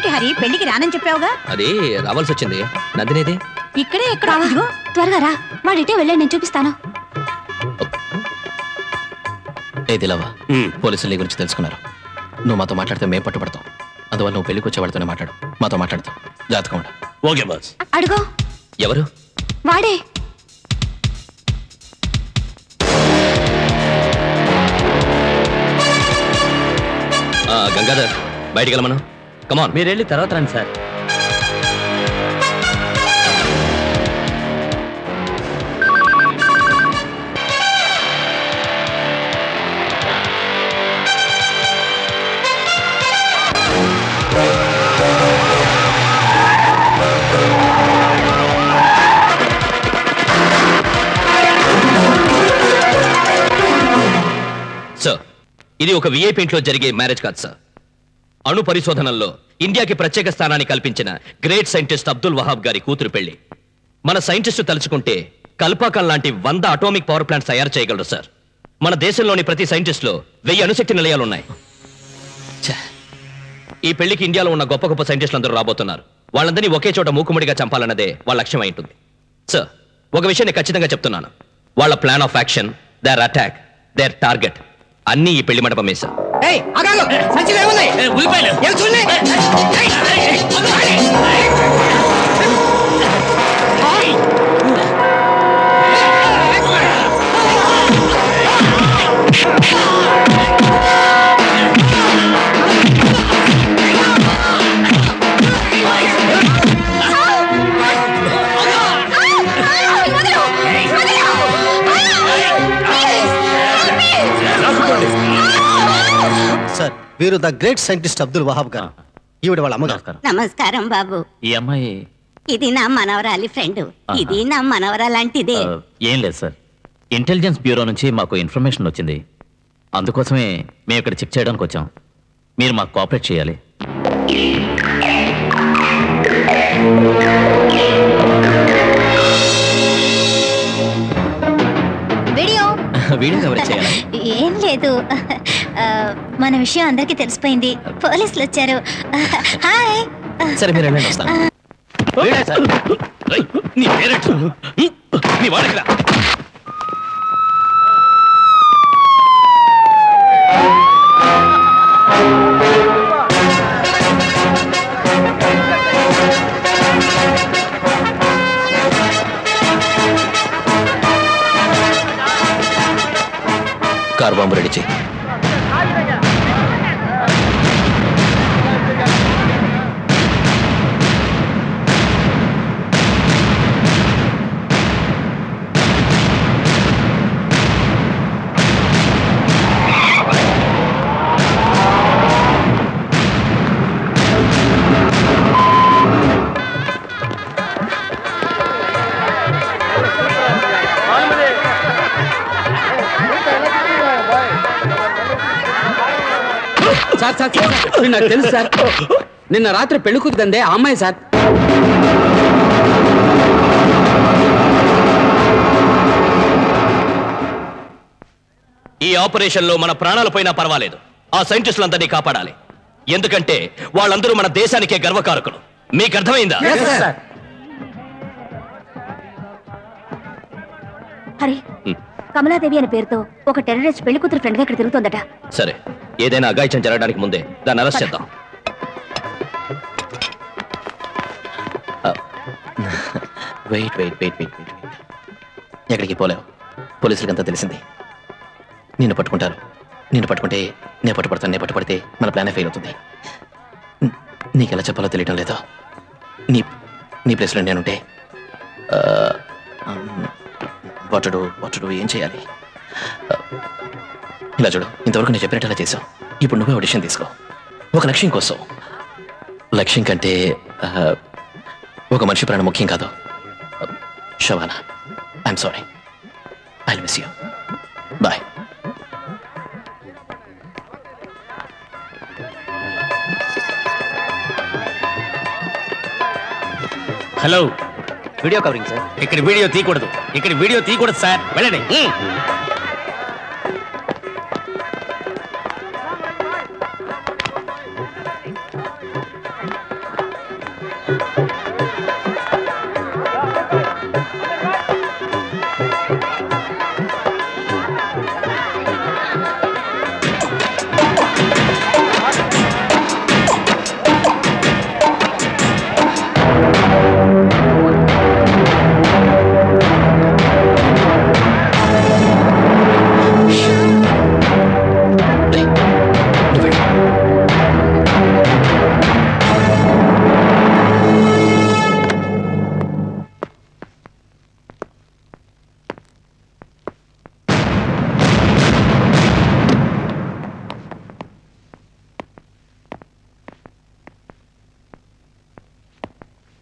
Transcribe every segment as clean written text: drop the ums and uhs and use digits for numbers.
ఏమిటి హరి, పెళ్లికి రానని చెప్పావుగా? అది రావాల్సి వచ్చింది. నందినేది ఇక్కడే ఎక్కడ? త్వరగా రా, వాడిటే వెళ్ళండి, నేను చూపిస్తాను. ఏది లవా, పోలీసులు నీ గురించి తెలుసుకున్నారు. నువ్వు మాతో మాట్లాడితే మేము పట్టుబడతాం. అందువల్ల నువ్వు పెళ్లికి వచ్చేవాడితోనే మాట్లాడు. మాతో మాట్లాడతావు. జాతకం ఉండ. Okay boss. అడుగో. ఎవరు? వాడే. గంగాధర్, బయటికి వెళ్ళమను. కమాన్. మీరు వెళ్ళి తర్వాత రండి సార్. సార్, ఇది ఒక విఐపి ఇంట్లో జరిగే మ్యారేజ్ కాదు సార్. అణు పరిశోధనల్లో ఇండియాకి ప్రత్యేక స్థానాన్ని కల్పించిన గ్రేట్ సైంటిస్ట్ అబ్దుల్ వహాబ్ గారి కూతురు పెళ్లి. మన సైంటిస్టు తలుచుకుంటే కల్పాకం లాంటి 100 అటామిక్ పవర్ ప్లాంట్స్ తయారు చేయగలరు సార్. మన దేశంలోని ప్రతి సైంటిస్ట్లో 1000 అణుశక్తి నిలయాలున్నాయి. ఈ పెళ్లికి ఇండియాలో ఉన్న గొప్ప గొప్ప సైంటిస్టులు అందరూ రాబోతున్నారు. వాళ్ళందరినీ ఒకే చోట మూకుముడిగా చంపాలన్నదే వాళ్ళ లక్ష్యం అయి ఉంటుంది. సార్, ఒక విషయాన్ని ఖచ్చితంగా చెప్తున్నాను. వాళ్ళ plan of action, their attack, their target అన్నీ ఈ పెళ్లి మండపమే సార్. సార్, వీరు the great scientist Abdul Wahab garu. ఈవిడ వాళ్ళ అమ్మగారు. నమస్కారం బాబు. ఈ అమ్మాయి ఇది నా మనవరాలి ఫ్రెండ్. ఇది నా మనవరాలాంటిదే. ఏం లేదు సార్, ఇంటెలిజెన్స్ బ్యూరో నుంచి మాకు ఇన్ఫర్మేషన్ వచ్చింది. అందుకోసమే మేము ఇక్కడ చెక్ చేయడానికి వచ్చాం. మీరు మాకు కోఆపరేట్ చేయాలి. వీడియో వీడియో కవరేజ్ చేయాలి. ఏం లేదు, మన విషయం అందరికీ తెలిసిపోయింది. పోలీసులు వచ్చారు. హాయ్. సరే, మీరు వెళ్ళండి, వస్తాను. నీ పేరెంట్ నీ వాడకిరా. కార్ బాంబు రెడీ చేయి. సార్ సార్ సార్, నాకు తెలుసు సార్. నిన్న రాత్రి పెళ్లి కూతురుందే ఆ అమ్మాయి సార్. ఈ ఆపరేషన్ లో మన ప్రాణాలపైనా పర్వాలేదు, ఆ సైంటిస్టులందరినీ కాపాడాలి. ఎందుకంటే వాళ్ళందరూ మన దేశానికే గర్వకారకులు. మీకు అర్థమైందా? హరి, కమలాదేవి అనే పేరుతో ఒక టెర్రరిస్ట్ పెళ్లి కూతురు ఫ్రెండ్ గా ఇక్కడ తిరుగుతోందట. సరే, ఏదైనా అఘాయిత్యం జరగడానికి ముందే దాన్ని అరెస్ట్ చేద్దాం. Wait wait wait wait wait ఎక్కడికి పోలేవు. పోలీసులకంతా తెలిసింది. నిన్ను పట్టుకుంటారు. నిన్ను పట్టుకుంటే నేను పట్టుపడతాను. నేను పట్టుపడితే మన ప్లానే ఫెయిల్ అవుతుంది. నీకు ఎలా చెప్పాలో తెలియటం లేదో. నీ నీ ప్లేస్లో నేనుంటే వాటుడు ఏం చేయాలి? ఇలా చూడు, ఇంతవరకు నేను చెప్పినట్టు ఎలా చేసావు. ఇప్పుడు నువ్వే ఆడిషన్ తీసుకో. ఒక లక్ష్యం కోసం. లక్ష్యం కంటే ఒక మనిషి ప్రాణం ముఖ్యం కాదు. శవానా, I'm sorry. I miss you. Bye. Hello, video covering sir. ఇక్కడ వీడియో తీయకూడదు సార్. వెళ్ళండి.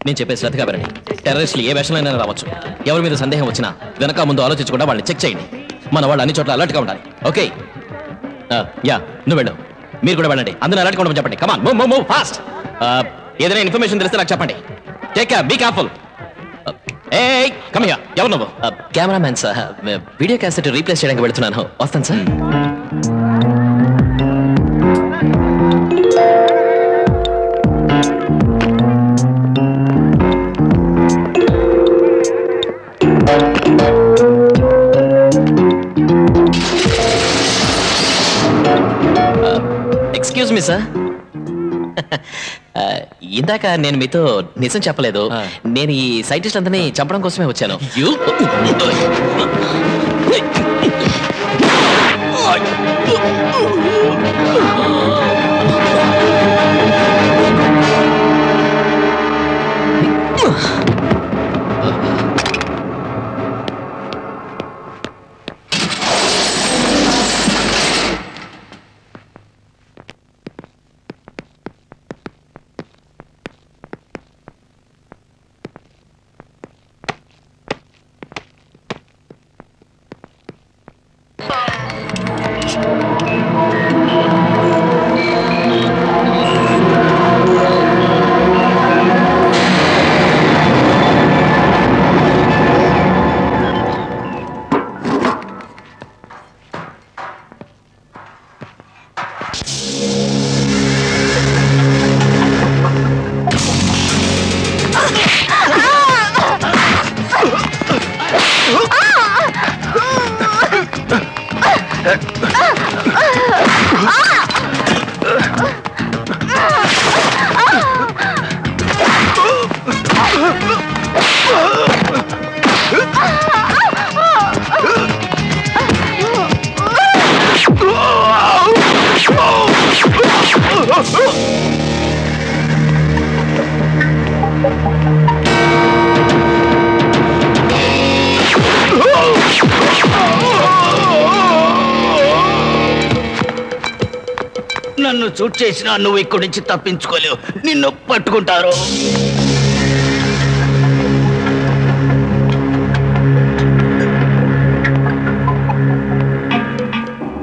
నేను చెప్పే శ్రద్ధగా వినండి. టెర్రరిస్టులు ఏ వేషంలోనైనా రావచ్చు. ఎవరి మీద సందేహం వచ్చినా వెనక ముందు ఆలోచించకుండా వాళ్ళని చెక్ చేయండి. మన వాళ్ళు అన్ని చోట్ల అలర్ట్గా ఉండాలి. ఓకే యా, నువ్వు వెళ్ళు. మీరు కూడా వెళ్ళండి. అందరూ అలర్ట్గా ఉండమని చెప్పండి. Come on, move move move fast. ఏదైనా ఇన్ఫర్మేషన్ తెలిస్తే నాకు చెప్పండి. Take care, be careful. ఏయ్ కమ్ హియర్. ఎవరు నువ్వు? Cameraman sir. Video cassette replace చేయడానికి వెళ్తున్నాను. వస్తాను సార్. Excuse me sir. ఇందాక నేను మీతో నిజం చెప్పలేదు. నేను ఈ సైంటిస్ట్ అందరినీ చంపడం కోసమే వచ్చాను. నన్ను షూట్ చేసినా నువ్వు ఇక్కడి నుంచి తప్పించుకోలేవు. నిన్ను పట్టుకుంటారు.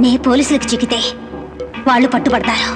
నే పోలీసులకు చిక్కితే వాళ్ళు పట్టుబడతారు.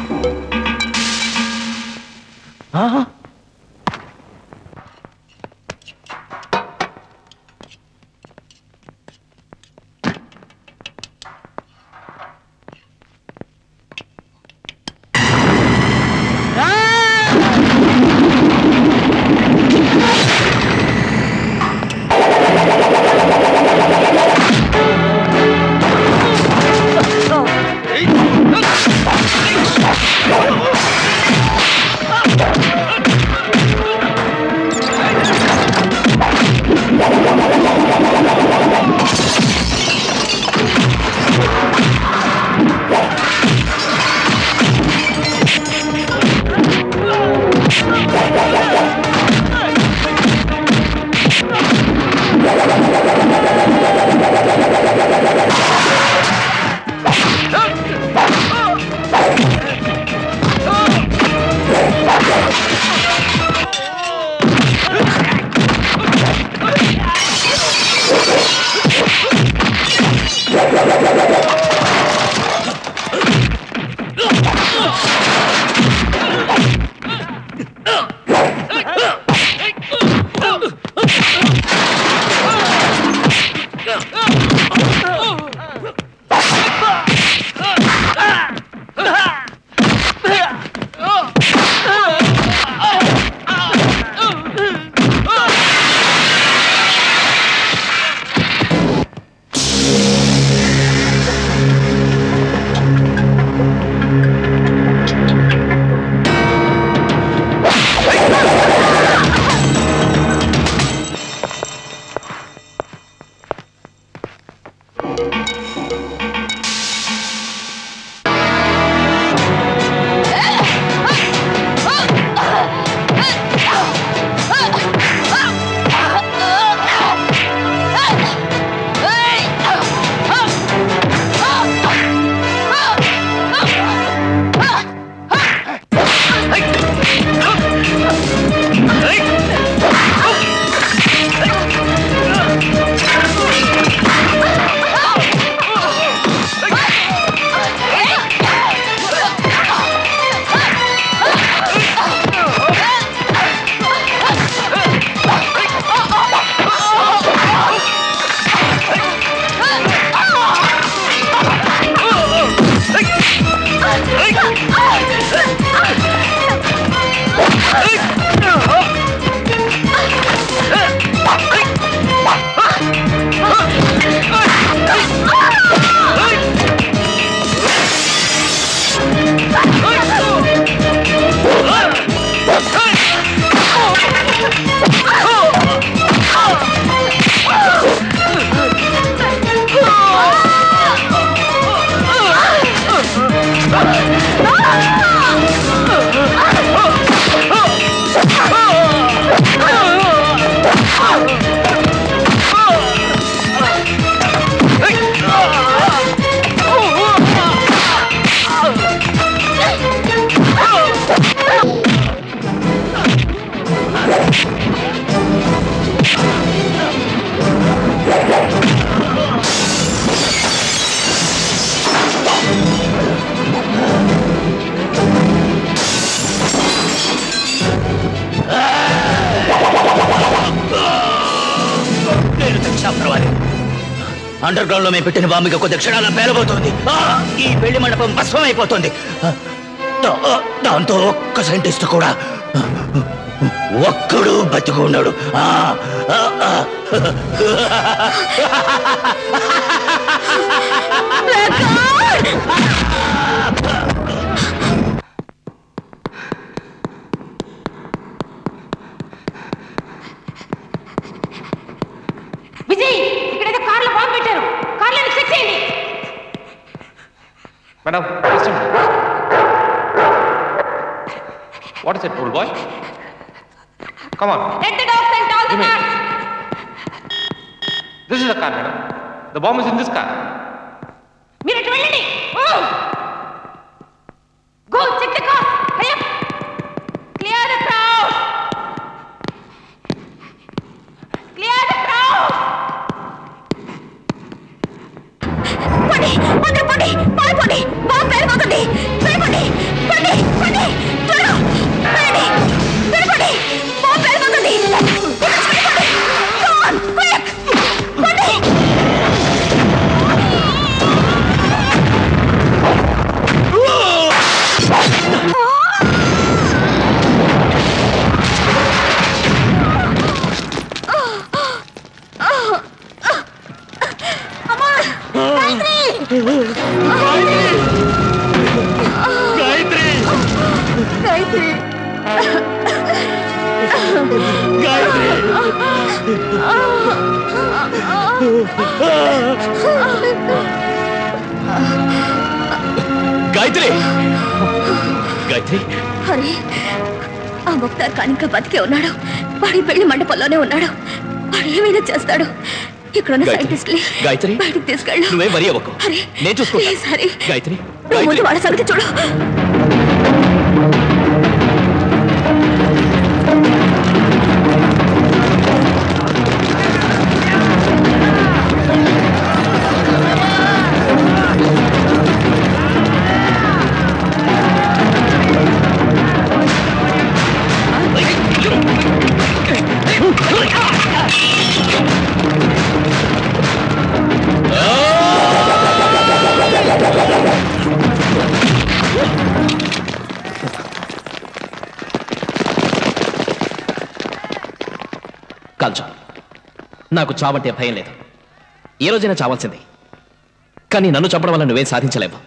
చచ్చినా పర్వాలేదు. అండర్ గ్రౌండ్ లో మేము పెట్టిన బాంబు కొద్ది క్షణాల్లో పేలబోతోంది. ఈ పెళ్లి మండపం భస్మం అయిపోతుంది. దాంతో ఒక్క సైంటిస్ట్ కూడా ఒక్కడు బతికి ఉన్నాడు. విజయ్, ఇక్కడేదో కార్లో బాంబు పెట్టారు. కార్లను చెక్ చేయండి. Madam, listen. What is it, old boy? Come on. Let the dogs and all the cars. This is the car, madam. The bomb is in this car. మీరు ఇటు వెళ్ళండి. Go check the car. Hurry up. Clear the crowd. Clear the crowd. పండి, అందరూ పండి, పారిపోండి. Bomb పేలిపోతుంది. పేలిపోండి, పండి, పండి, త్వరగా పండి, పేలిపోండి. బాంబు పేలిపోతుంది. పేలిపోండి. Come on, quick. పండి. గాయత్రి, గాయత్రి, హరి, ఆ ముక్తార్ ఖాన్ ఇంకా బతికే ఉన్నాడు. వాడి పెళ్లి మండపంలోనే ఉన్నాడు. వాడు ఏమైనా చేస్తాడు. ఇక్కడున్న సైంటిస్ట్ గాయత్రి, బయటకు తీసుకెళ్ళు. నువ్వేం వరి అవ్వకు, నేను చూసుకుంటా. హరి, గాయత్రి, నువ్వు ముందు వాళ్ళ సంగతి చూడు. కాల్చు. నాకు చావంటే భయం లేదు. ఏ రోజైనా చావాల్సింది. కానీ నన్ను చంపడం వల్ల నువ్వేం సాధించలేవు.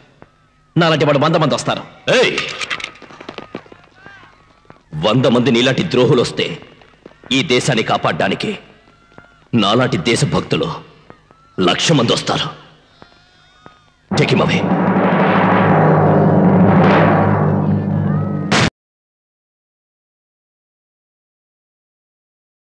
నాలాంటి వాడు 100 మంది వస్తారు. 100 మంది నీలాంటి ద్రోహులు వస్తే ఈ దేశాన్ని కాపాడడానికి నాలాంటి దేశభక్తులు 1,00,000 మంది వస్తారు. Take him away.